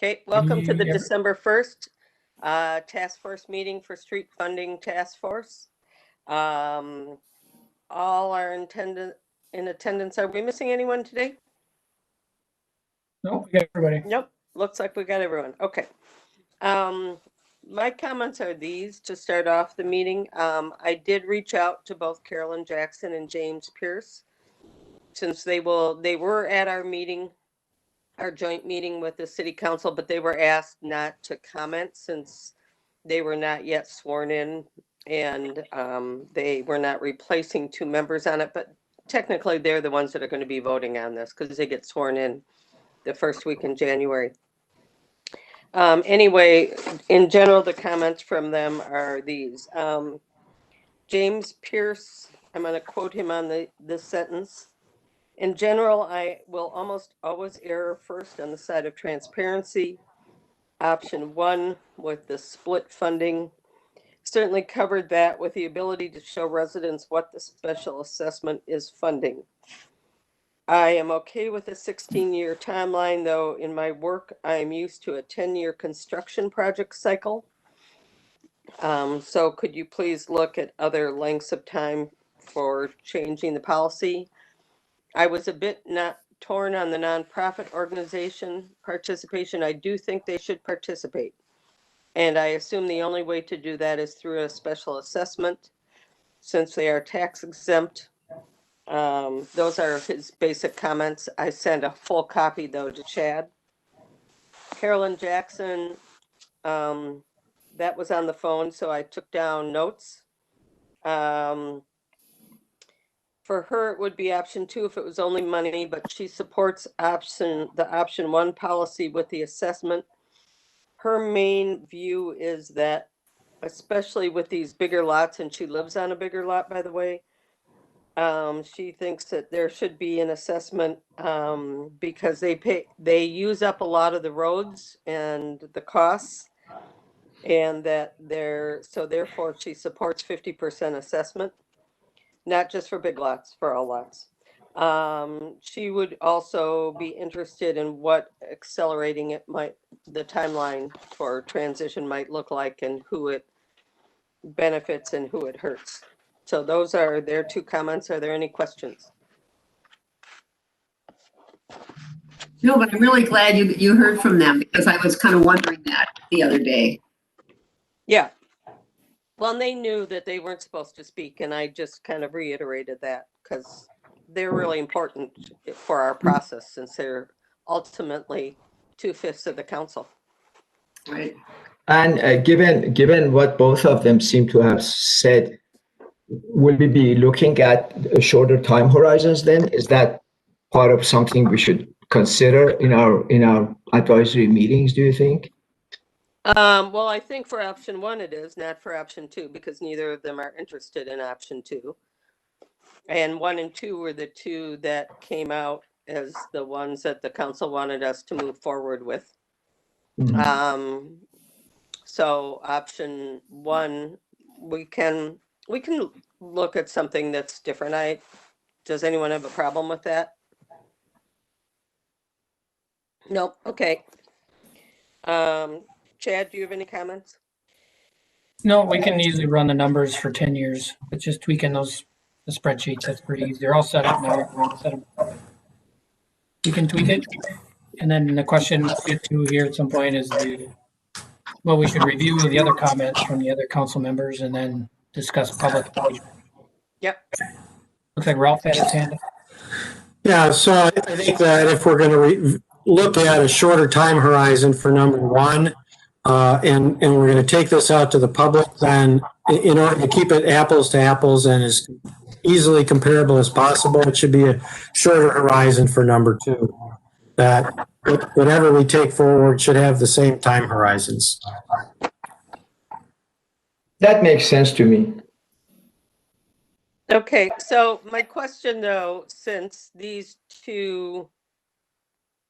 Okay, welcome to the Yeah. December 1st task force meeting for street funding task force. All are in attendance. Are we missing anyone today? No, we got everybody. Nope, looks like we got everyone. Okay. My comments are these to start off the meeting. I did reach out to both Carolyn Jackson and James Pierce, since they were at our meeting, our joint meeting with the city council, but they were asked not to comment since they were not yet sworn in, and they were not replacing two members on it, but technically they're the ones that are going to be voting on this because they get sworn in the first week in January. Anyway, in general, the comments from them are these. James Pierce, I'm going to quote him on this sentence. In general, I will almost always err first on the side of transparency. Option 1 with the split funding certainly covered that with the ability to show residents what the special assessment is funding. I am okay with a 16-year timeline, though in my work, I am used to a 10-year construction project cycle. So could you please look at other lengths of time for changing the policy? I was a bit not torn on the nonprofit organization participation. I do think they should participate. And I assume the only way to do that is through a special assessment, since they are tax exempt. Those are his basic comments. I sent a full copy, though, to Chad. Carolyn Jackson, that was on the phone, so I took down notes. For her, it would be option 2 if it was only money, but she supports the option 1 policy with the assessment. Her main view is that, especially with these bigger lots, and she lives on a bigger lot, by the way, she thinks that there should be an assessment because they use up a lot of the roads and the costs, and that so therefore she supports 50% assessment, not just for big lots, for all lots. She would also be interested in what accelerating the timeline for transition might look like, and who it benefits and who it hurts. So those are their 2 comments. Are there any questions? No, but I'm really glad you heard from them, because I was kind of wondering that the other day. Yeah. Well, they knew that they weren't supposed to speak, and I just kind of reiterated that because they're really important for our process, since they're ultimately 2/5 of the council. Right. And given what both of them seem to have said, will we be looking at shorter time horizons then? Is that part of something we should consider in our advisory meetings, do you think? Well, I think for option 1 it is, not for option 2, because neither of them are interested in option 2. And 1 and 2 were the 2 that came out as the ones that the council wanted us to move forward with. Mhm. So option 1, we can look at something that's different. Does anyone have a problem with that? Nope. Okay. Chad, do you have any comments? No, we can easily run the numbers for 10 years. It's just tweaking the spreadsheets. That's pretty easy. They're all set up now. We're gonna set them. You can tweak it. And then the question we'll get to here at some point is we should review the other comments from the other council members and then discuss public engagement. Yep. Looks like Ralph had his hand up. Yeah, so I think that if we're going to look at a shorter time horizon for number 1, and we're going to take this out to the public, then in order to keep it apples to apples and as easily comparable as possible, it should be a shorter horizon for number 2. That whatever we take forward should have the same time horizons. That makes sense to me. Okay, so my question, though, since these 2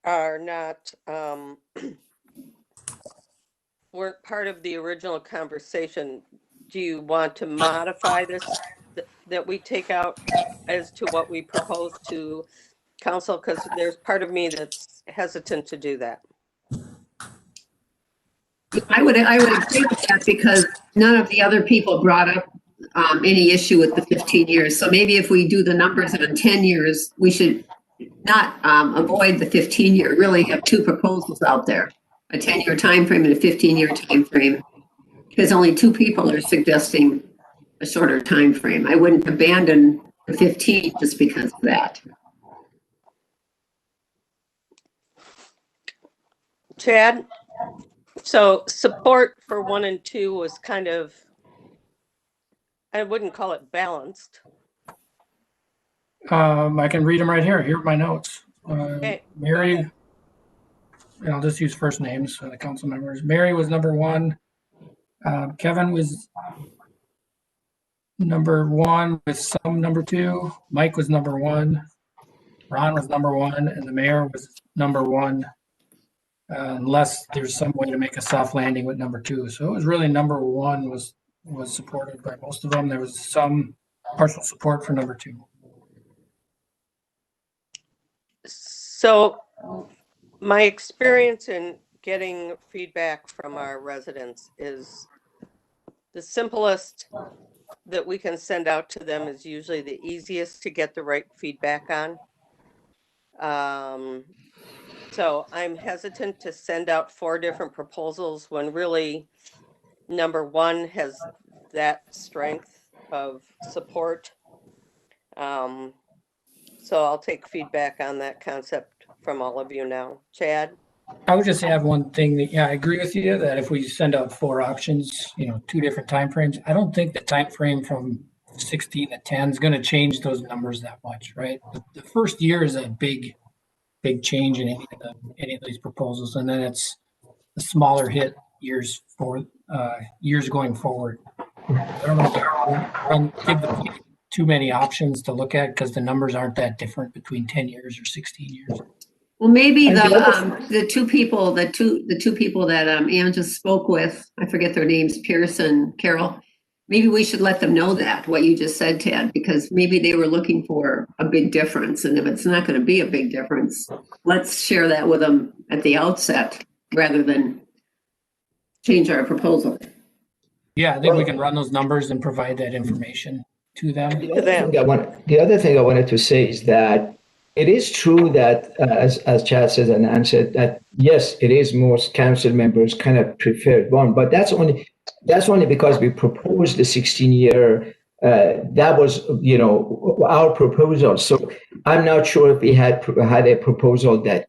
are not weren't part of the original conversation, do you want to modify this that we take out as to what we propose to council? Because there's part of me that's hesitant to do that. I would agree with that because none of the other people brought up any issue with the 15 years. So maybe if we do the numbers on 10 years, we should not avoid the 15-year, really have two proposals out there, a 10-year time frame and a 15-year time frame, because only two people are suggesting a shorter time frame. I wouldn't abandon the 15 just because of that. Chad? So support for 1 and 2 was kind of, I wouldn't call it balanced. I can read them right here. Here are my notes. Okay, Mary, go ahead. and I'll just use first names for the council members. Mary was number 1. Kevin was number 1 with some number 2. Mike was number 1. Ron was number 1, and the mayor was number 1. Unless there's some way to make a soft landing with number 2. So it was really number 1 was supported by most of them. There was some partial support for number 2. So my experience in getting feedback from our residents is the simplest that we can send out to them is usually the easiest to get the right feedback on. So I'm hesitant to send out 4 different proposals when really number 1 has that strength of support. So I'll take feedback on that concept from all of you now. Chad? I would just add one thing that, yeah, I agree with you that if we send out 4 options, 2 different timeframes, I don't think the time frame from 16 to 10 is going to change those numbers that much, right? The first year is a big change in any of these proposals, and then it's a smaller hit years going forward. I don't know if we give the people too many options to look at because the numbers aren't that different between 10 years or 16 years. Well, maybe the two people that Ann just spoke with, I forget their names, Pierce and Carol. Maybe we should let them know that what you just said, Ted, because maybe they were looking for a big difference, and if it's not going to be a big difference, let's share that with them at the outset rather than change our proposal. Yeah, I think we can run those numbers and provide that information to them. The other thing I wanted to say is that it is true that, as Chad says and Ann said, that yes, it is most council members kind of preferred one, but that's only because we proposed the 16-year. That was, our proposal. So I'm not sure if we had a proposal that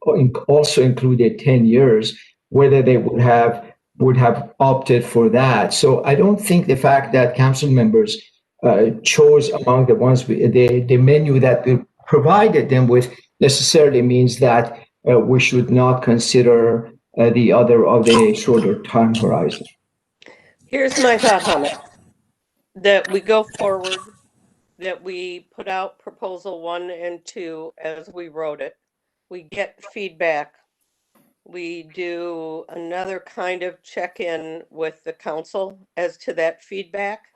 also included 10 years, whether they would have opted for that. So I don't think the fact that council members chose among the ones the menu that we provided them with necessarily means that we should not consider the other of the shorter time horizon. Here's my thought on it. That we go forward, that we put out proposal 1 and 2 as we wrote it. We get feedback. We do another kind of check-in with the council as to that feedback.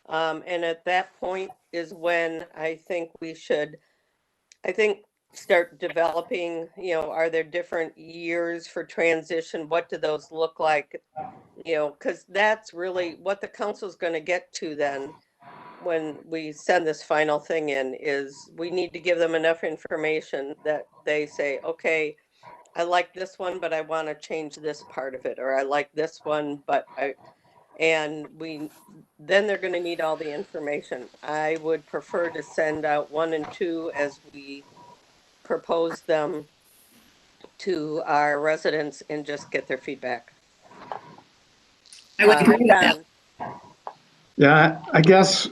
And at that point is when I think we should, start developing, are there different years for transition? What do those look like? Because that's really what the council's going to get to then when we send this final thing in is we need to give them enough information that they say, okay, I like this one, but I want to change this part of it, or I like this one, but then they're going to need all the information. I would prefer to send out 1 and 2 as we propose them to our residents and just get their feedback. I would agree with that. Yeah, I guess,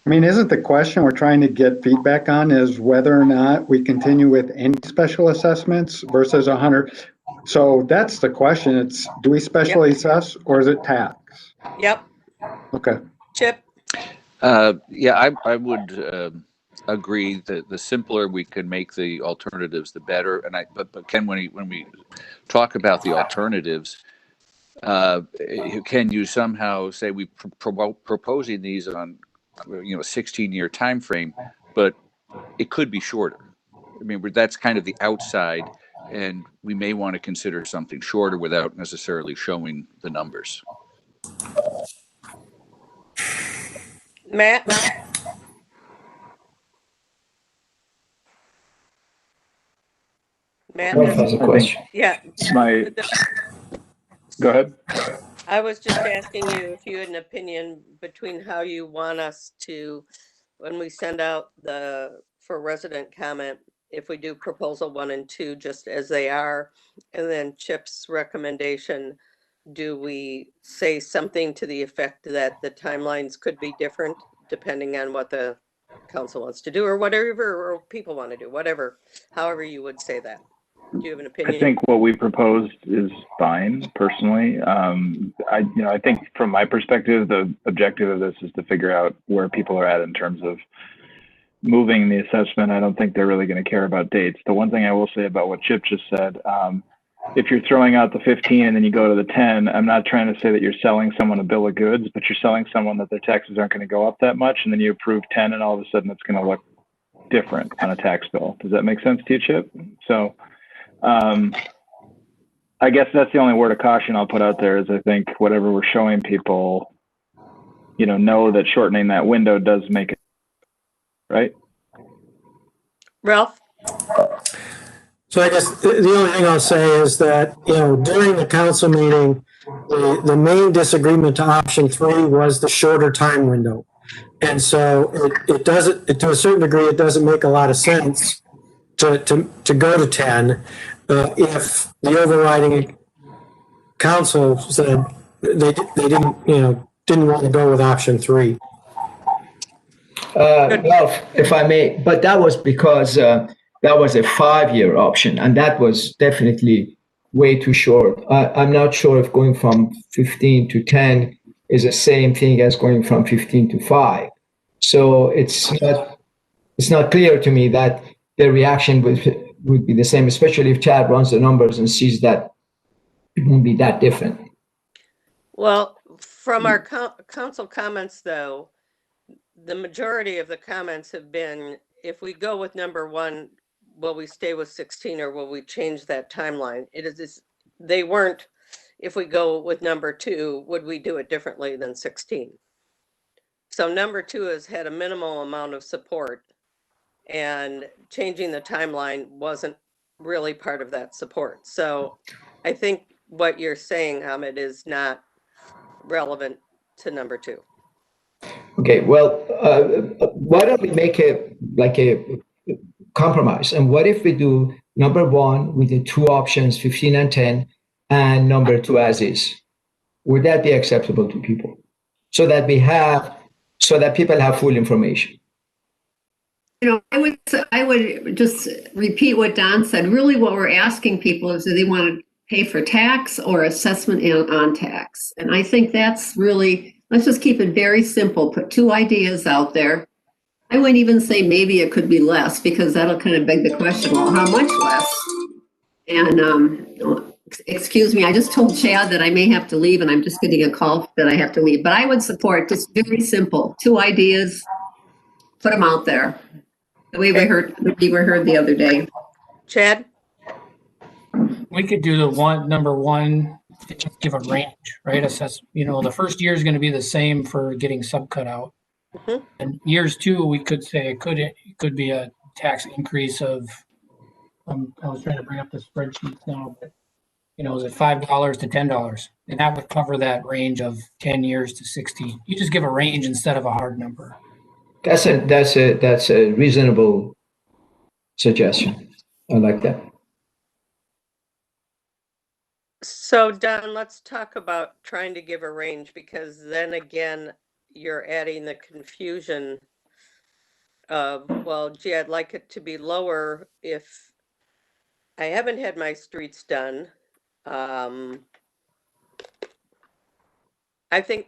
isn't the question we're trying to get feedback on is whether or not we continue with any special assessments versus 100? So that's the question. It's, do we specially assess or is it tax? Yep. Okay. Chip? Yeah, I would agree that the simpler we can make the alternatives, the better. And but Ken, when we talk about the alternatives, can you somehow say we proposing these on, a 16-year time frame, but it could be shorter? That's kind of the outside and we may want to consider something shorter without necessarily showing the numbers. Matt? Matt, Ralph has a question. yeah. Go ahead. I was just asking you if you had an opinion between how you want us to, when we send out for resident comment, if we do proposal 1 and 2 just as they are, and then Chip's recommendation, do we say something to the effect that the timelines could be different depending on what the council wants to do, or whatever, or people want to do, whatever, however you would say that? Do you have an opinion? I think what we proposed is fine, personally. I think from my perspective, the objective of this is to figure out where people are at in terms of moving the assessment. I don't think they're really going to care about dates. The one thing I will say about what Chip just said, if you're throwing out the 15 and then you go to the 10, I'm not trying to say that you're selling someone a bill of goods, but you're selling someone that their taxes aren't going to go up that much, and then you approve 10 and all of a sudden it's going to look different on a tax bill. Does that make sense to you, Chip? So I guess that's the only word of caution I'll put out there is I think whatever we're showing people, know that shortening that window does make it, right? Ralph? So I guess the only thing I'll say is that, during the council meeting, the main disagreement to option 3 was the shorter time window. And so it doesn't, to a certain degree, it doesn't make a lot of sense to go to 10 if the overriding council said they didn't want to go with option 3. Ralph, if I may, but that was because that was a 5-year option, and that was definitely way too short. I'm not sure if going from 15 to 10 is the same thing as going from 15 to 5. So it's not clear to me that the reaction would be the same, especially if Chad runs the numbers and sees that it won't be that different. Well, from our council comments, though, the majority of the comments have been, if we go with number 1, will we stay with 16 or will we change that timeline? They weren't, if we go with number 2, would we do it differently than 16? So number 2 has had a minimal amount of support, and changing the timeline wasn't really part of that support. So I think what you're saying, Ahmed, is not relevant to number 2. Okay, well, why don't we make a compromise? And what if we do number 1 with the 2 options, 15 and 10, and number 2 as is? Would that be acceptable to people? So that people have full information. I would just repeat what Don said. Really what we're asking people is, do they want to pay for tax or assessment on tax? And I think that's really, let's just keep it very simple. Put 2 ideas out there. I wouldn't even say maybe it could be less, because that'll kind of beg the question, well, how much less? And excuse me, I just told Chad that I may have to leave, and I'm just getting a call that I have to leave. But I would support just very simple, 2 ideas, put them out there. The way we heard the other day. Chad? We could do number 1, just give a range, right? Assess, the first year is going to be the same for getting subcut out. Mm-hmm. And years 2, we could say it could be a tax increase of, I was trying to bring up the spreadsheet now, but is it $5 to $10? And that would cover that range of 10 years to 16. You just give a range instead of a hard number. That's a reasonable suggestion. I like that. So Don, let's talk about trying to give a range, because then again, you're adding the confusion of, well, gee, I'd like it to be lower if I haven't had my streets done. I think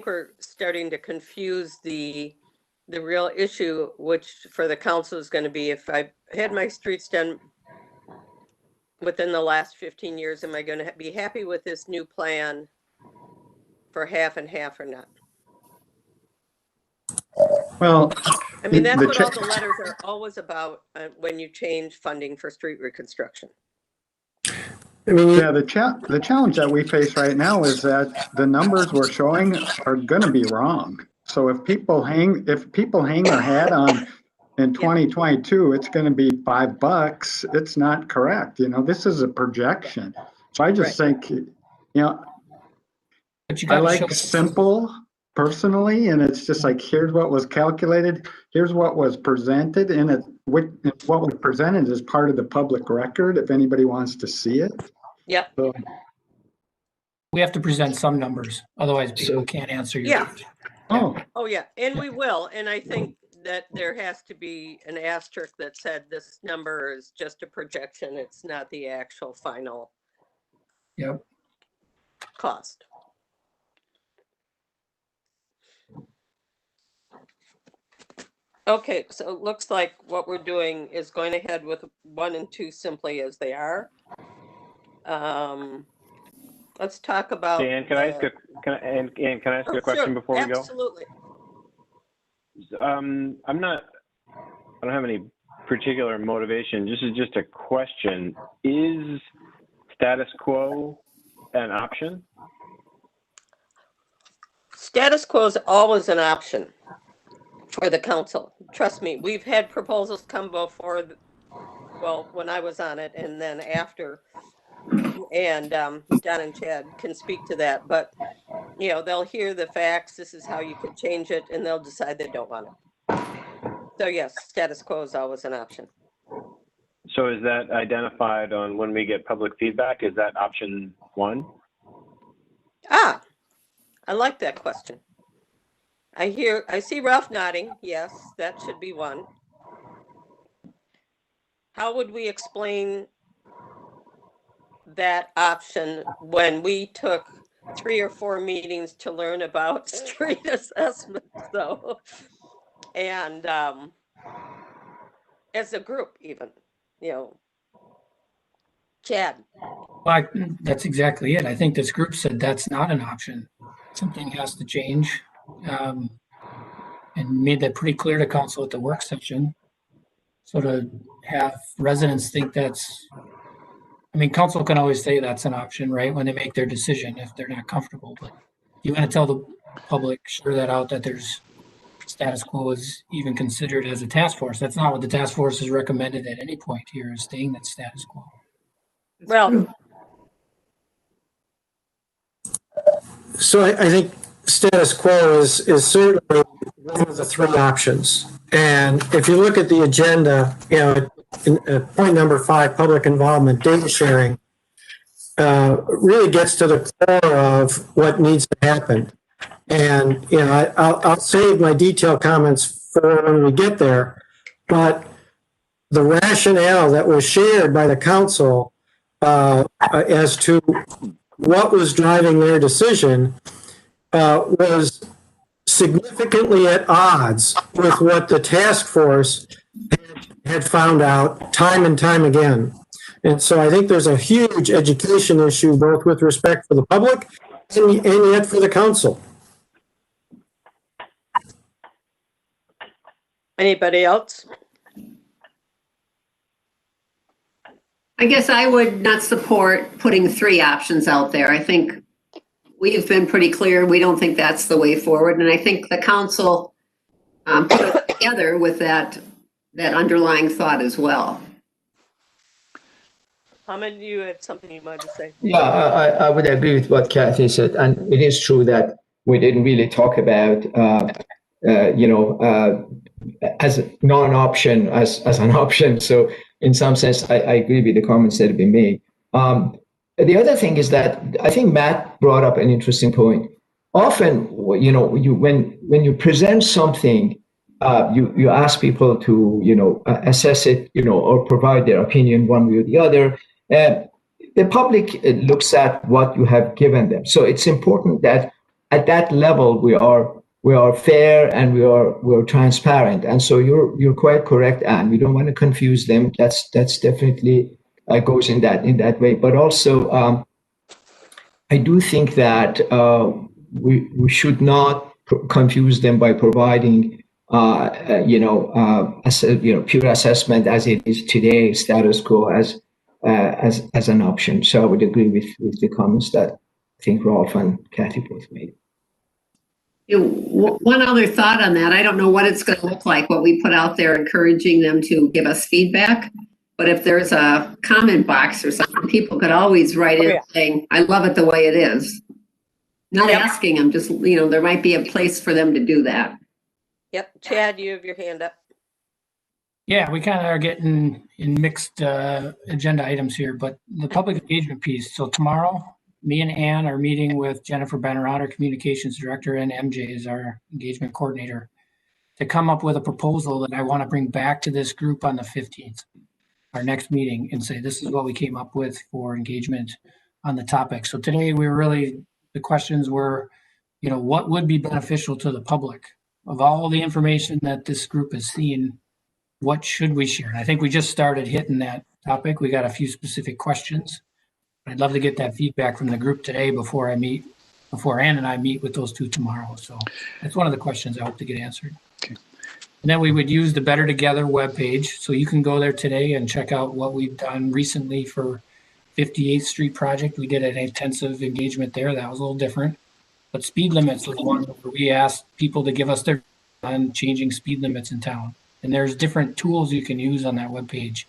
we're starting to confuse the real issue, which for the council is going to be, if I had my streets done within the last 15 years, am I going to be happy with this new plan for half and half or not? Well, I mean, that's what all the letters are always about when you change funding for street reconstruction. I mean, Yeah, the challenge that we face right now is that the numbers we're showing are going to be wrong. So if people hang their hat on in 2022, it's going to be $5. It's not correct. This is a projection. So I just think, But you I got to show. like simple personally, and it's just like, here's what was calculated, here's what was presented, and what was presented is part of the public record if anybody wants to see it. Yeah. So, We have to present some numbers, otherwise people can't answer your question. Oh, yeah, and we will. And I think that there has to be an asterisk that said this number is just a projection. It's not the actual final Yep. cost. Okay, so it looks like what we're doing is going ahead with 1 and 2 simply as they are. Let's talk about. Dan, can I ask a question before we go? Absolutely. I don't have any particular motivation. This is just a question. Is status quo an option? Status quo is always an option for the council. Trust me, we've had proposals come before, well, when I was on it and then after. And Don and Chad can speak to that, but they'll hear the facts. This is how you could change it, and they'll decide they don't want it. So yes, status quo is always an option. So is that identified on when we get public feedback? Is that option 1? I like that question. I see Ralph nodding. Yes, that should be 1. How would we explain that option when we took 3 or 4 meetings to learn about street assessments, though? And as a group, even, Chad. Well, that's exactly it. I think this group said that's not an option. Something has to change, and made that pretty clear to council at the work session. So to have residents think council can always say that's an option, right? When they make their decision, if they're not comfortable, but you want to tell the public, share that out, that there's status quo is even considered as a task force. That's not what the task force has recommended at any point here, is staying that status quo. Well, so I think status quo is certainly one of the 3 options. And if you look at the agenda, point number 5, public involvement, data sharing, really gets to the core of what needs to happen. And, I'll save my detailed comments for when we get there, but the rationale that was shared by the council as to what was driving their decision was significantly at odds with what the task force had found out time and time again. And so I think there's a huge education issue, both with respect for the public and yet for the council. Anybody else? I guess I would not support putting 3 options out there. I think we've been pretty clear. We don't think that's the way forward. And I think the council put it together with that underlying thought as well. Hamid, you had something you wanted to say? Yeah, I would agree with what Kathy said. And it is true that we didn't really talk about, as a non-option, as an option. So in some sense, I agree with the comments that have been made. The other thing is that I think Matt brought up an interesting point. Often, when you present something, you ask people to, assess it, or provide their opinion one way or the other. The public looks at what you have given them. So it's important that at that level we are fair and we are transparent. And so you're quite correct, Anne. We don't want to confuse them. That's definitely goes in that way. But also, I do think that we should not confuse them by providing pure assessment as it is today, status quo, as as an option. So I would agree with the comments that I think Rolf and Kathy both made. One other thought on that, I don't know what it's going to look like, what we put out there encouraging them to give us feedback. But if there's a comment box or something, people could always write in saying, I love it the way it is. Not asking them, just, there might be a place for them to do that. Yep. Chad, you have your hand up. Yeah, we kind of are getting in mixed agenda items here, but the public engagement piece. So tomorrow, me and Ann are meeting with Jennifer Bennerot, our communications director, and MJ is our engagement coordinator, to come up with a proposal that I want to bring back to this group on the 15th, our next meeting, and say, this is what we came up with for engagement on the topic. So today the questions were, what would be beneficial to the public of all the information that this group has seen? What should we share? And I think we just started hitting that topic. We got a few specific questions. I'd love to get that feedback from the group today before Ann and I meet with those two tomorrow. So that's one of the questions I hope to get answered. Okay. And then we would use the Better Together webpage. So you can go there today and check out what we've done recently for 58th Street project. We did an intensive engagement there. That was a little different. But speed limits was one where we asked people to give us their on changing speed limits in town. And there's different tools you can use on that webpage.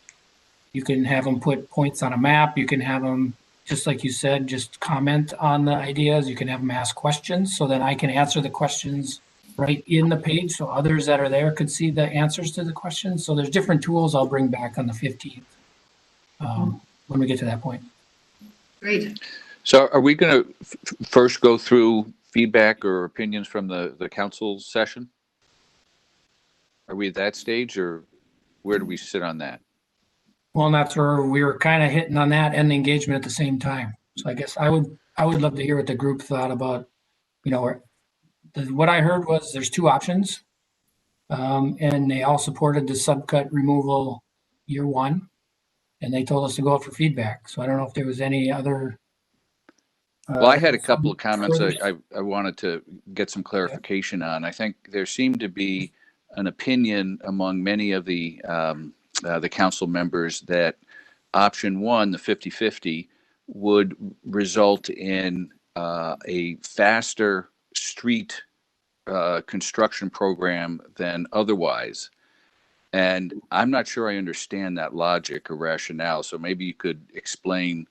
You can have them put points on a map. You can have them, just like you said, just comment on the ideas. You can have them ask questions. So then I can answer the questions right in the page. So others that are there could see the answers to the questions. So there's different tools I'll bring back on the 15th when we get to that point. Great. So are we going to first go through feedback or opinions from the council session? Are we at that stage, or where do we sit on that? Well, and that's where we were kind of hitting on that and the engagement at the same time. So I guess I would love to hear what the group thought about, what I heard was there's two options. And they all supported the subcut removal year one, and they told us to go out for feedback. So I don't know if there was any other. Well, I had a couple of comments I wanted to get some clarification on. I think there seemed to be an opinion among many of the council members that option one, the 50-50, would result in a faster street construction program than otherwise. And I'm not sure I understand that logic or rationale. So maybe you could explain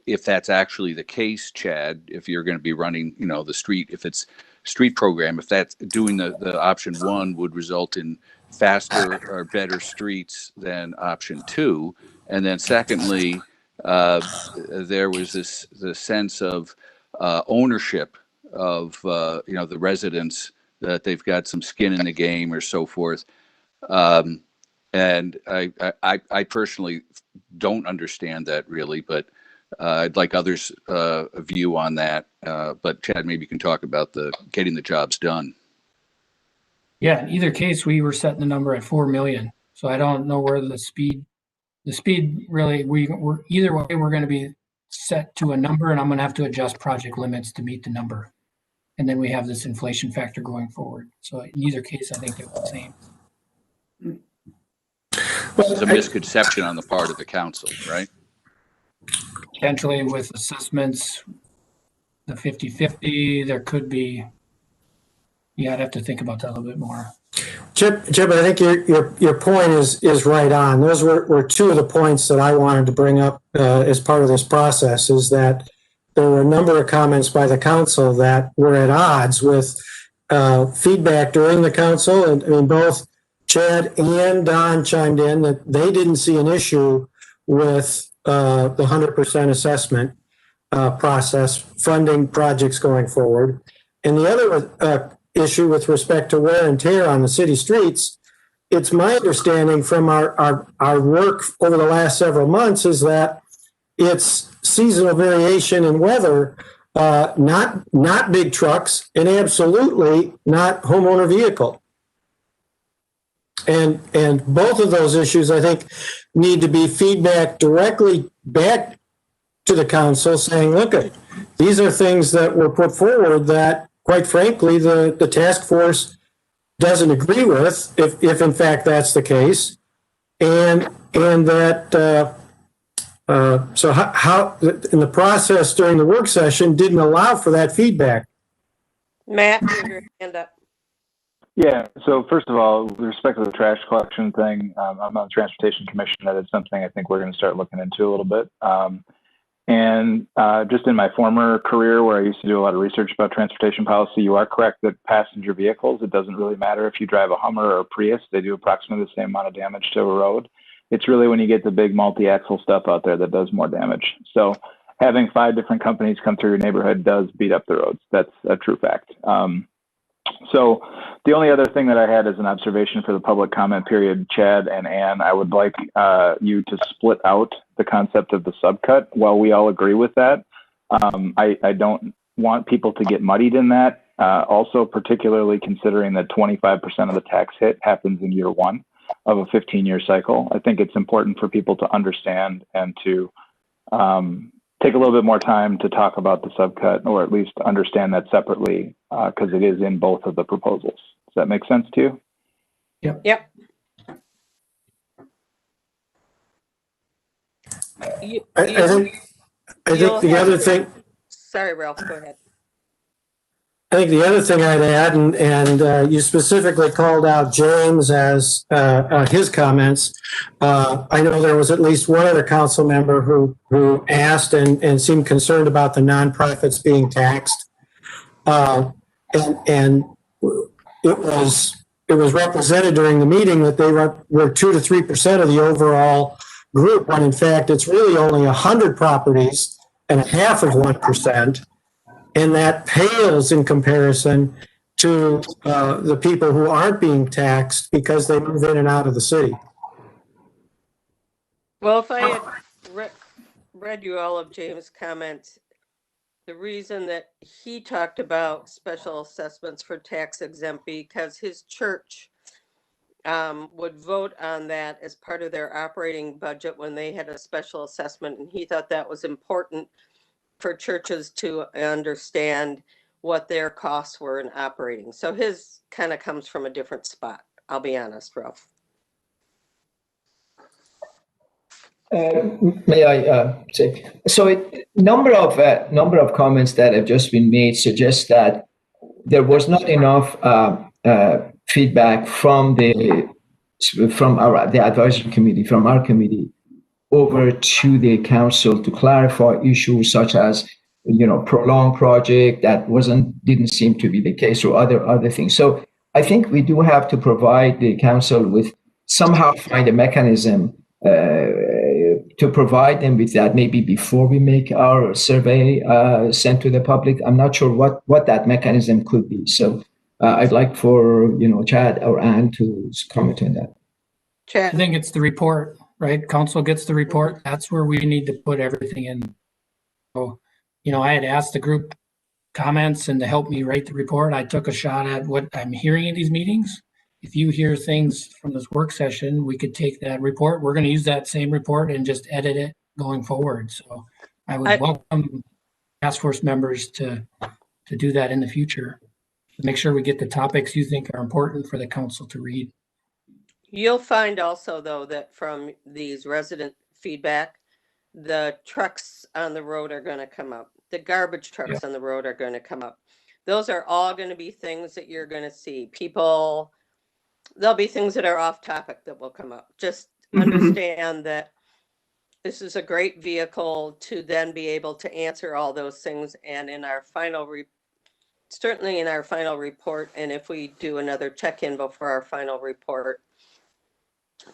if that's actually the case, Chad, if you're going to be running, the street, if it's street program, if that's doing the option one would result in faster or better streets than option two. And then secondly, there was the sense of ownership of, the residents, that they've got some skin in the game or so forth. And I personally don't understand that really, but I'd like others' view on that. But Chad, maybe you can talk about getting the jobs done. Yeah, in either case, we were setting the number at 4 million. So I don't know where the speed really, we're either way, we're going to be set to a number, and I'm going to have to adjust project limits to meet the number. And then we have this inflation factor going forward. So in either case, I think they're the same. This is a misconception on the part of the council, right? Potentially with assessments, the 50-50, there could be, I'd have to think about that a little bit more. Chip, I think your point is right on. Those were two of the points that I wanted to bring up as part of this process, is that there were a number of comments by the council that were at odds with feedback during the council. And I mean, both Chad and Don chimed in that they didn't see an issue with the 100% assessment process funding projects going forward. And the other issue with respect to wear and tear on the city streets, it's my understanding from our work over the last several months is that it's seasonal variation in weather, not big trucks, and absolutely not homeowner vehicle. And both of those issues, I think, need to be feedback directly back to the council saying, look, these are things that were put forward that, quite frankly, the task force doesn't agree with, if in fact that's the case, and that So how, in the process during the work session didn't allow for that feedback? Matt, you have your hand up. Yeah, so first of all, with respect to the trash collection thing, I'm on the Transportation Commission. That is something I think we're going to start looking into a little bit. And just in my former career where I used to do a lot of research about transportation policy, you are correct that passenger vehicles, it doesn't really matter if you drive a Hummer or a Prius, they do approximately the same amount of damage to a road. It's really when you get the big multi-axle stuff out there that does more damage. So having 5 different companies come through your neighborhood does beat up the roads. That's a true fact. So the only other thing that I had as an observation for the public comment period, Chad and Ann, I would like you to split out the concept of the subcut. While we all agree with that, I don't want people to get muddied in that. Also, particularly considering that 25% of the tax hit happens in year 1 of a 15-year cycle. I think it's important for people to understand and to take a little bit more time to talk about the subcut, or at least understand that separately, because it is in both of the proposals. Does that make sense to you? Yep. I think the other thing. Sorry, Ralph, go ahead. I think the other thing I'd add, and you specifically called out James as his comments. I know there was at least one other council member who asked and seemed concerned about the nonprofits being taxed, and it was represented during the meeting that they were 2 to 3% of the overall group, when in fact it's really only 100 properties and half of 1%. And that pales in comparison to the people who aren't being taxed because they move in and out of the city. Well, if I had read you all of James' comments, the reason that he talked about special assessments for tax exempt because his church would vote on that as part of their operating budget when they had a special assessment, and he thought that was important for churches to understand what their costs were in operating. So his kind of comes from a different spot. I'll be honest, Ralph. May I say? So, number of comments that have just been made suggest that there was not enough feedback from the advisory committee, from our committee, over to the council to clarify issues such as, prolonged project that didn't seem to be the case, or other things. So I think we do have to provide the council with somehow find a mechanism to provide them with that, maybe before we make our survey sent to the public. I'm not sure what that mechanism could be. So I'd like for Chad or Ann to comment on that. Chad. I think it's the report, right? Council gets the report. That's where we need to put everything in. So, I had asked the group comments and to help me write the report. I took a shot at what I'm hearing in these meetings. If you hear things from this work session, we could take that report. We're going to use that same report and just edit it going forward. So I would welcome task force members to do that in the future, to make sure we get the topics you think are important for the council to read. You'll find also, though, that from these resident feedback, the trucks on the road are going to come up. The garbage trucks on the road are going to come up. Those are all going to be things that you're going to see. There'll be things that are off topic that will come up. Just understand that this is a great vehicle to then be able to answer all those things. And in our certainly in our final report, and if we do another check-in before our final report,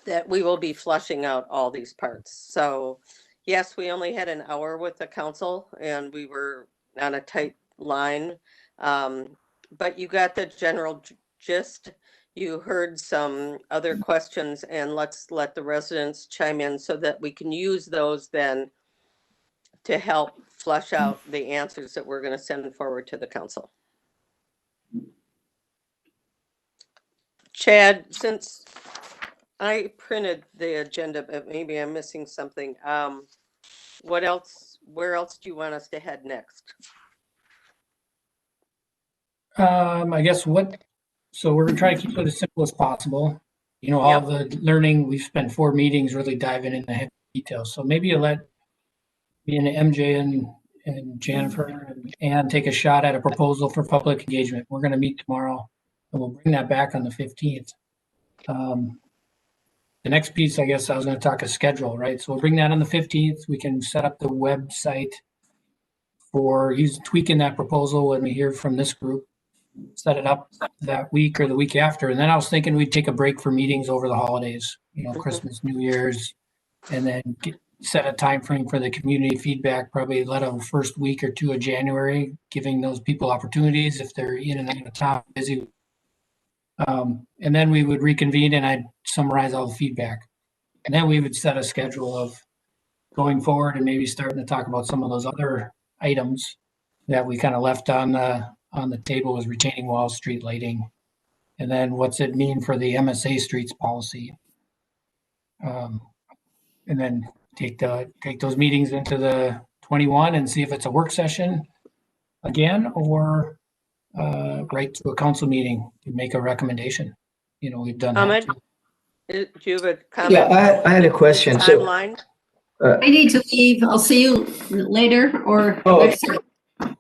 that we will be flushing out all these parts. So yes, we only had an hour with the council and we were on a tight line. But you got the general gist. You heard some other questions, and let's let the residents chime in so that we can use those then to help flush out the answers that we're going to send forward to the council. Chad, since I printed the agenda, but maybe I'm missing something. Where else do you want us to head next? I guess so we're going to try to keep it as simple as possible. All the learning, we've spent 4 meetings really diving into heavy details. So maybe you let me and MJ and Jennifer and take a shot at a proposal for public engagement. We're going to meet tomorrow, and we'll bring that back on the 15th. The next piece, I guess I was going to talk a schedule, right? So we'll bring that on the 15th. We can set up the website for he's tweaking that proposal when we hear from this group, set it up that week or the week after. And then I was thinking we'd take a break for meetings over the holidays, Christmas, New Year's, and then set a time frame for the community feedback, probably let a first week or two of January, giving those people opportunities if they're in and out of town, busy. And then we would reconvene and I'd summarize all the feedback. And then we would set a schedule of going forward and maybe starting to talk about some of those other items that we kind of left on the table, was retaining walls, street lighting, and then what's it mean for the MSA streets policy. And then take those meetings into the 21 and see if it's a work session again, or right to a council meeting to make a recommendation. We've done that. Do you have a comment? Yeah, I had a question. So, Timeline? I need to leave. I'll see you later or next time.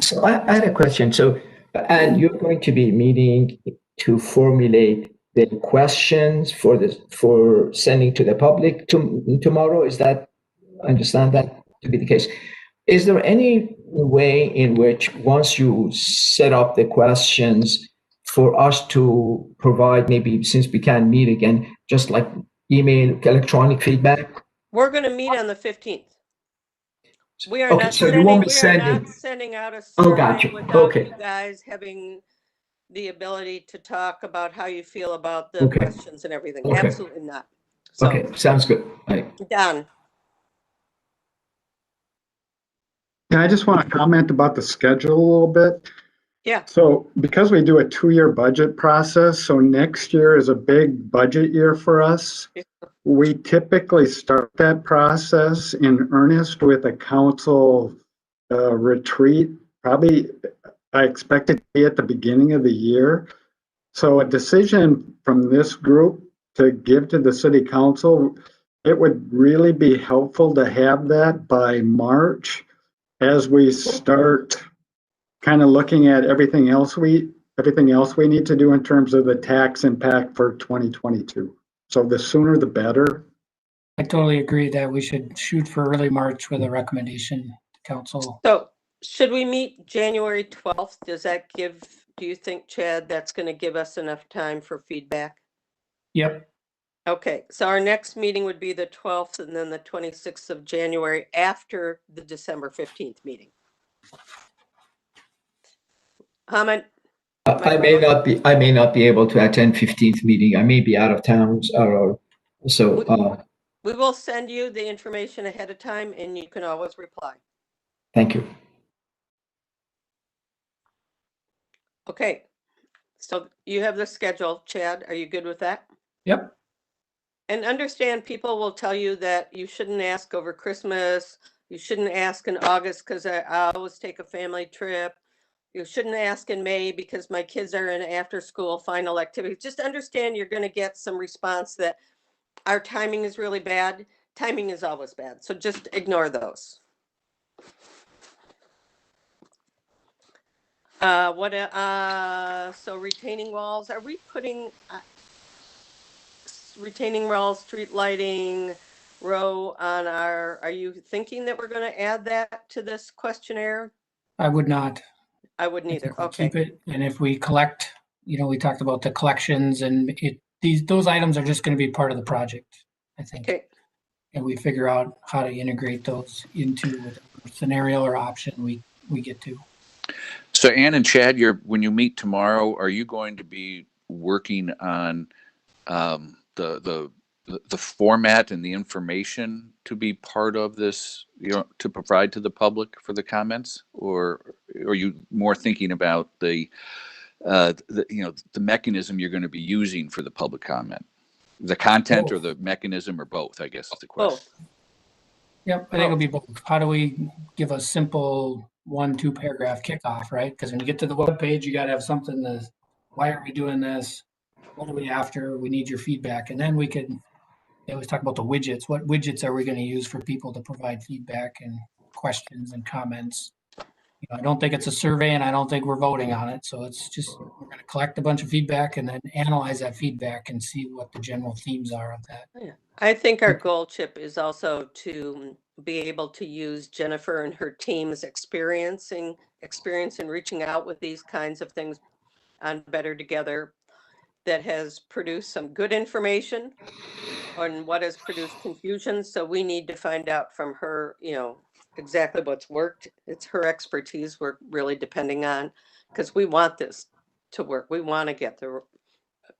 So I had a question. So, and you're going to be meeting to formulate the questions for sending to the public tomorrow. Is that, understand that to be the case? Is there any way in which once you set up the questions for us to provide, maybe since we can't meet again, just like email, electronic feedback? We're going to meet on the 15th. We are Okay, not so sending, you won't be we are sending. not sending out a survey gotcha. without Okay. you guys having the ability to talk about how you feel about the Okay. questions and everything. Okay. Absolutely not. So, Okay, sounds good. Don. Yeah, I just want to comment about the schedule a little bit. Yeah. So because we do a 2-year budget process, so next year is a big budget year for us. We typically start that process in earnest with a council retreat. Probably, I expect it to be at the beginning of the year. So a decision from this group to give to the city council, it would really be helpful to have that by March as we start kind of looking at everything else we need to do in terms of the tax impact for 2022. So the sooner the better. I totally agree that we should shoot for early March with a recommendation to council. So should we meet January 12th? Do you think, Chad, that's going to give us enough time for feedback? Yep. Okay, so our next meeting would be the 12th and then the 26th of January after the December 15th meeting. Comment? I may not be able to attend 15th meeting. I may be out of town, We will send you the information ahead of time and you can always reply. thank you. Okay, so you have the schedule, Chad. Are you good with that? Yep. And understand, people will tell you that you shouldn't ask over Christmas. You shouldn't ask in August because I always take a family trip. You shouldn't ask in May because my kids are in after school final activities. Just understand you're going to get some response that our timing is really bad. Timing is always bad. So just ignore those. So retaining walls, are we putting retaining walls, street lighting, row on are you thinking that we're going to add that to this questionnaire? I would not. I wouldn't either. Okay. Keep it. And if we collect, we talked about the collections and those items are just going to be part of the project, I think. Okay. And we figure out how to integrate those into whatever scenario or option we get to. So Ann and Chad, when you meet tomorrow, are you going to be working on the format and the information to be part of this, to provide to the public for the comments, or are you more thinking about the mechanism you're going to be using for the public comment, the content or the mechanism, or both? I guess is the question. Both. Yep, I think it'll be both. How do we give a simple 1-2 paragraph kickoff, right? Because when you get to the webpage, you got to have something why are we doing this? What are we after? We need your feedback. And then we can they always talk about the widgets. What widgets are we going to use for people to provide feedback and questions and comments? You know, I don't think it's a survey and I don't think we're voting on it. So it's just, we're going to collect a bunch of feedback and then analyze that feedback and see what the general themes are of that. Yeah. I think our goal, Chip, is also to be able to use Jennifer and her team's experience in reaching out with these kinds of things on Better Together that has produced some good information on what has produced confusion. So we need to find out from her, you know, exactly what's worked. It's her expertise we're really depending on because we want this to work. We want to get the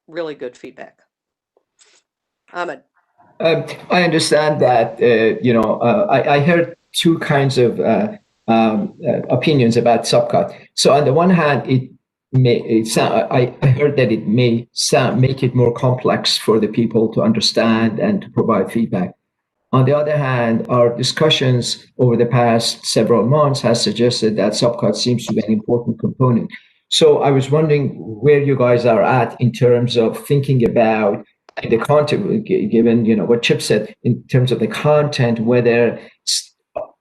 really good feedback. Ahmed. I understand that, I heard two kinds of opinions about subcut. So on the one hand, I heard that it may make it more complex for the people to understand and to provide feedback. On the other hand, our discussions over the past several months has suggested that subcut seems to be an important component. So I was wondering where you guys are at in terms of thinking about the content, given what Chip said in terms of the content. Whether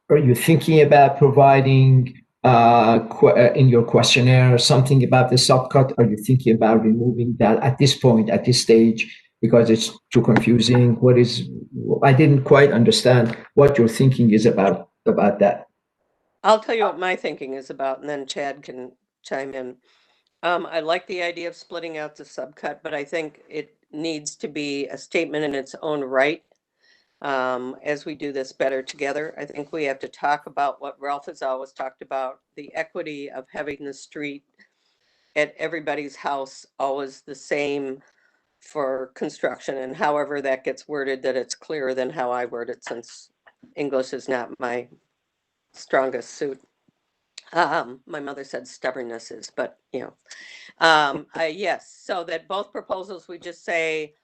are you thinking about providing in your questionnaire something about the subcut? Are you thinking about removing that at this point, at this stage? Because it's too confusing. I didn't quite understand what your thinking is about that. I'll tell you what my thinking is about, and then Chad can chime in. I like the idea of splitting out the subcut, but I think it needs to be a statement in its own right. As we do this better together, I think we have to talk about what Ralph has always talked about, the equity of having the street at everybody's house always the same for construction, and however that gets worded, that it's clearer than how I word it, since English is not my strongest suit. My mother said stubbornness is, but yes, so that both proposals, we just say,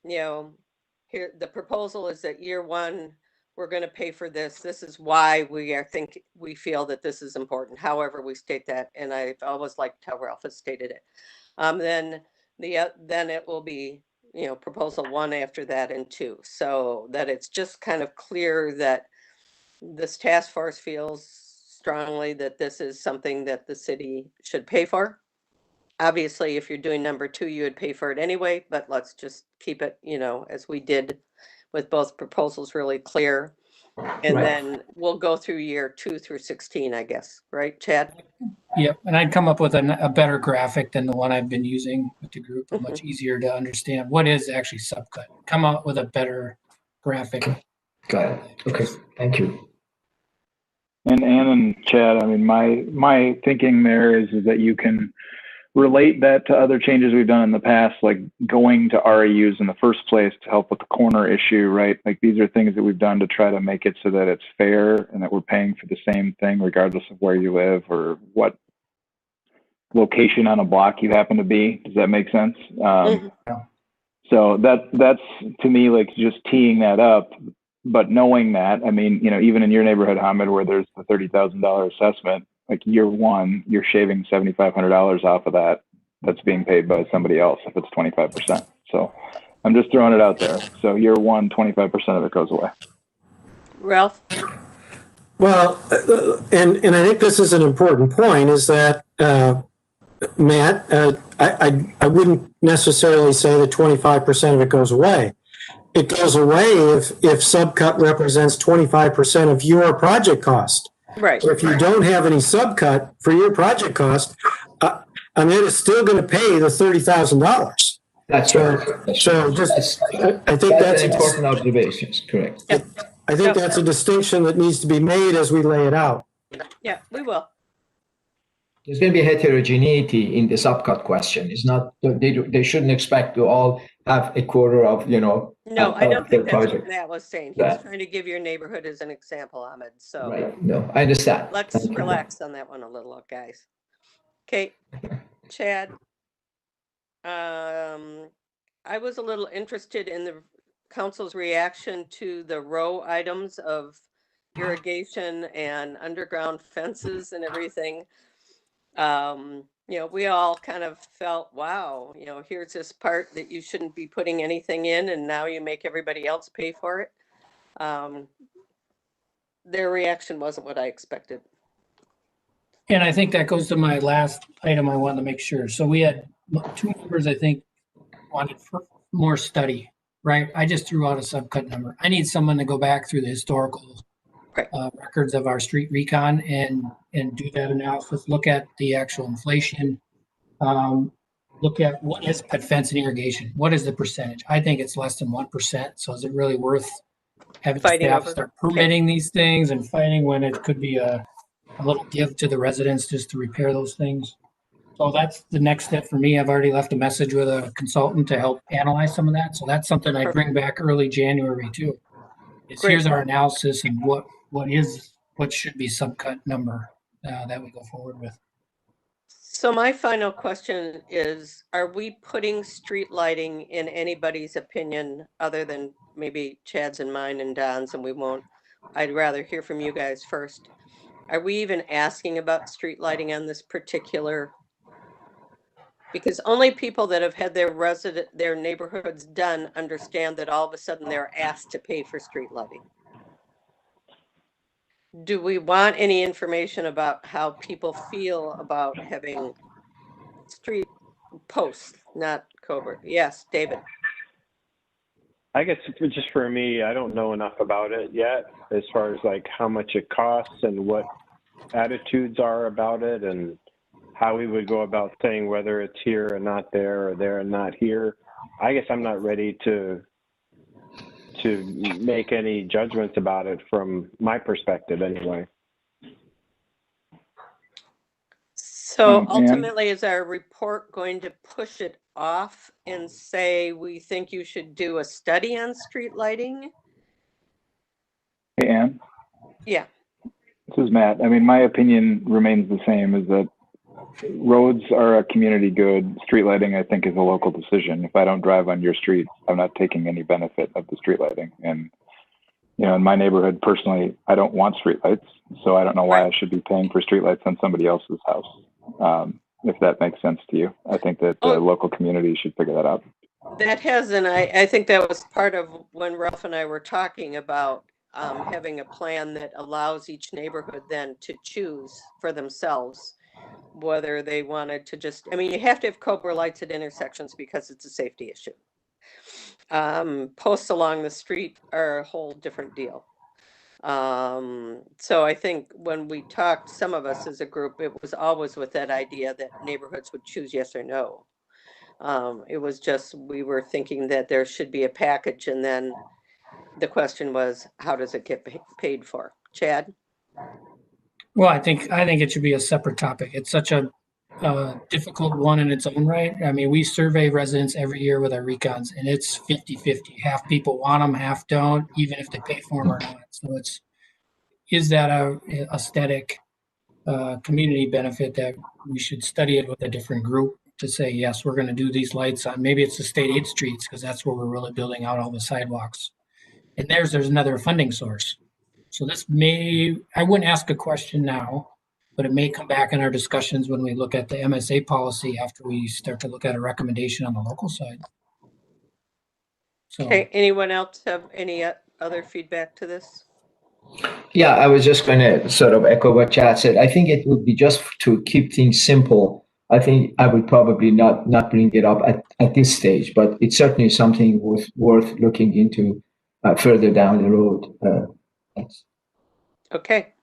here, the proposal is that year one, we're going to pay for this. This is why we feel that this is important. However, we state that, and I've always liked how Ralph has stated it. Then it will be, proposal one after that and two, so that it's just kind of clear that this task force feels strongly that this is something that the city should pay for. Obviously, if you're doing number two, you would pay for it anyway, but let's just keep it, as we did with both proposals, really clear. And Right. then we'll go through year 2 through 16, I guess, right, Chad? Yep, and I'd come up with a better graphic than the one I've been using with the group, much easier to understand what is actually subcut. Come up with a better graphic. Got it. Okay, thank you. And Ann and Chad, I mean, my thinking there is that you can relate that to other changes we've done in the past, like going to REUs in the first place to help with the corner issue, right? Like these are things that we've done to try to make it so that it's fair and that we're paying for the same thing regardless of where you live or what location on a block you happen to be. Does that make sense? So that's to me like just teeing that up. But knowing that, I mean, even in your neighborhood, Hamid, where there's the $30,000 assessment, like year one, you're shaving $7,500 off of that. That's being paid by somebody else if it's 25%. So I'm just throwing it out there. So year one, 25% of it goes away. Ralph? Well, and I think this is an important point, is that, Matt, I wouldn't necessarily say that 25% of it goes away. It goes away if subcut represents 25% of your project cost. Right. If you don't have any subcut for your project cost, I mean, it is still going to pay the $30,000. That's right. So just, I think that's an important observation. Correct. I think that's a distinction that needs to be made as we lay it out. Yeah, we will. There's going to be heterogeneity in the subcut question. It's not, they shouldn't expect to all have a quarter of, No, I don't think that's project. what Matt was saying. He was trying to give your neighborhood as an example, Ahmed. So Right. No, I understand. Let's relax on that one a little, guys. Okay, Chad. I was a little interested in the council's reaction to the row items of irrigation and underground fences and everything. You know, we all kind of felt, wow, you know, here's this part that you shouldn't be putting anything in, and now you make everybody else pay for it. Their reaction wasn't what I expected. And I think that goes to my last item I wanted to make sure. So we had two members, I think, wanted for more study, right? I just threw out a subcut number. I need someone to go back through the historical Right. records of our street recon and do that analysis, look at the actual inflation, look at what is pet fence and irrigation. What is the percentage? I think it's less than 1%. So is it really worth having Fighting staff over. start permitting these things and fighting when it could be a little give to the residents just to repair those things? So that's the next step for me. I've already left a message with a consultant to help analyze some of that. So that's something I bring back early January too. Here's our analysis and what should be subcut number that we go forward with. So my final question is, are we putting street lighting in anybody's opinion other than maybe Chad's and mine and Don's, and I'd rather hear from you guys first. Are we even asking about street lighting on this particular? Because only people that have had their neighborhoods done understand that all of a sudden they're asked to pay for street lighting. Do we want any information about how people feel about having street posts, not covert? Yes, David. I guess just for me, I don't know enough about it yet as far as like how much it costs and what attitudes are about it and how we would go about saying whether it's here and not there or there and not here. I guess I'm not ready to make any judgments about it from my perspective anyway. So ultimately, is our report going to push it off and say, we think you should do a study on street lighting? Hey, Ann. Yeah. This is Matt. I mean, my opinion remains the same, is that roads are a community good. Street lighting, I think, is a local decision. If I don't drive on your street, I'm not taking any benefit of the street lighting. And, you know, in my neighborhood, personally, I don't want street lights, so I don't know why I should be paying for street lights on somebody else's house. If that makes sense to you, I think that the local community should figure that out. That has, and I think that was part of when Ralph and I were talking about having a plan that allows each neighborhood then to choose for themselves whether they wanted to just, I mean, you have to have Cobra lights at intersections because it's a safety issue. Posts along the street are a whole different deal. So I think when we talked, some of us as a group, it was always with that idea that neighborhoods would choose yes or no. It was just, we were thinking that there should be a package, and then the question was, how does it get paid for? Chad? Well, I think it should be a separate topic. It's such a difficult one in its own right. I mean, we survey residents every year with our recons, and it's 50-50. Half people want them, half don't, even if they pay for them or not. So is that a aesthetic community benefit that we should study it with a different group to say, yes, we're going to do these lights on, maybe it's the state aid streets, because that's where we're really building out all the sidewalks. And there's another funding source. So I wouldn't ask a question now, but it may come back in our discussions when we look at the MSA policy after we start to look at a recommendation on the local side. So, okay, anyone else have any other feedback to this? Yeah, I was just going to sort of echo what Chad said. I think it would be just to keep things simple. I think I would probably not bring it up at this stage, but it's certainly something worth looking into further down the road. Thanks. Okay.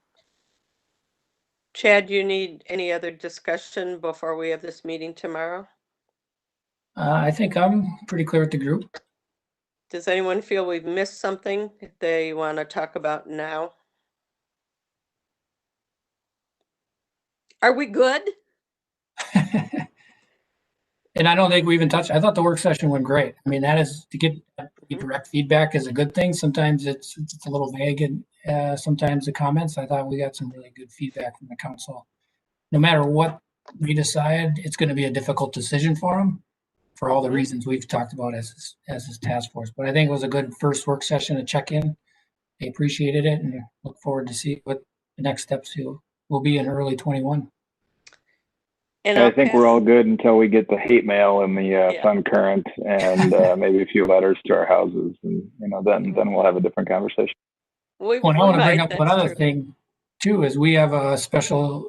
Chad, you need any other discussion before we have this meeting tomorrow? I think I'm pretty clear with the group. Does anyone feel we've missed something that they want to talk about now? Are we good? And I don't think we even touched, I thought the work session went great. I mean, that is to get direct feedback is a good thing. Sometimes it's a little vague, and sometimes the comments, I thought we got some really good feedback from the council. No matter what we decide, it's going to be a difficult decision for them for all the reasons we've talked about as this task force. But I think it was a good first work session to check in. They appreciated it and look forward to see what the next steps will be in early 21. And I I'll think we're pass- all good until we get the hate mail and the Yeah. Sun Current and maybe a few letters to our houses, and then we'll have a different conversation. we Well, I want to bring might, up one that's other true. thing too, is we have a special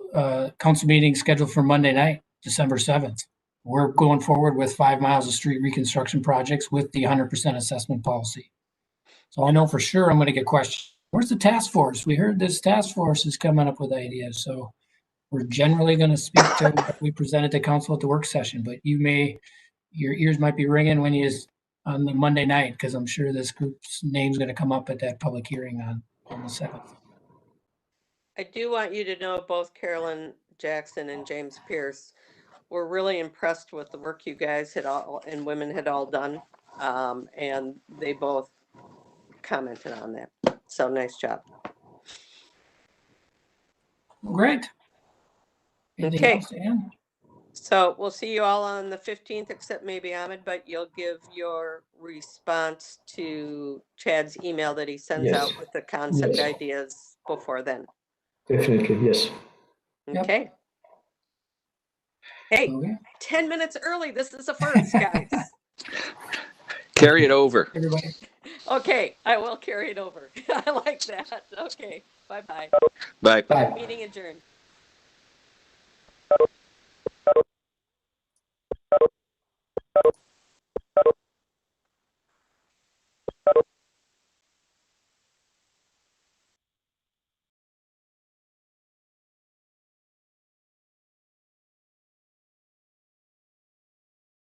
council meeting scheduled for Monday night, December 7th. We're going forward with 5 miles of street reconstruction projects with the 100% assessment policy. So I know for sure I'm going to get questions. Where's the task force? We heard this task force is coming up with ideas. So we're generally going to speak to what we presented to council at the work session, but your ears might be ringing when you on the Monday night, because I'm sure this group's name's going to come up at that public hearing on the 7th. I do want you to know both Carolyn Jackson and James Pierce were really impressed with the work you guys had all and women had all done. And they both commented on that. So nice job. Great. Anything Okay. else, Ann? So we'll see you all on the 15th, except maybe Ahmed, but you'll give your response to Chad's email that he sends Yes. out with the concept Yes. ideas before then. Definitely, yes. Yep. Okay. Hey, Okay. 10 minutes early. This is a first, guys. Carry it over. Everybody. Okay, I will carry it over. I like that. Okay, bye-bye. Bye. Bye. Meeting adjourned.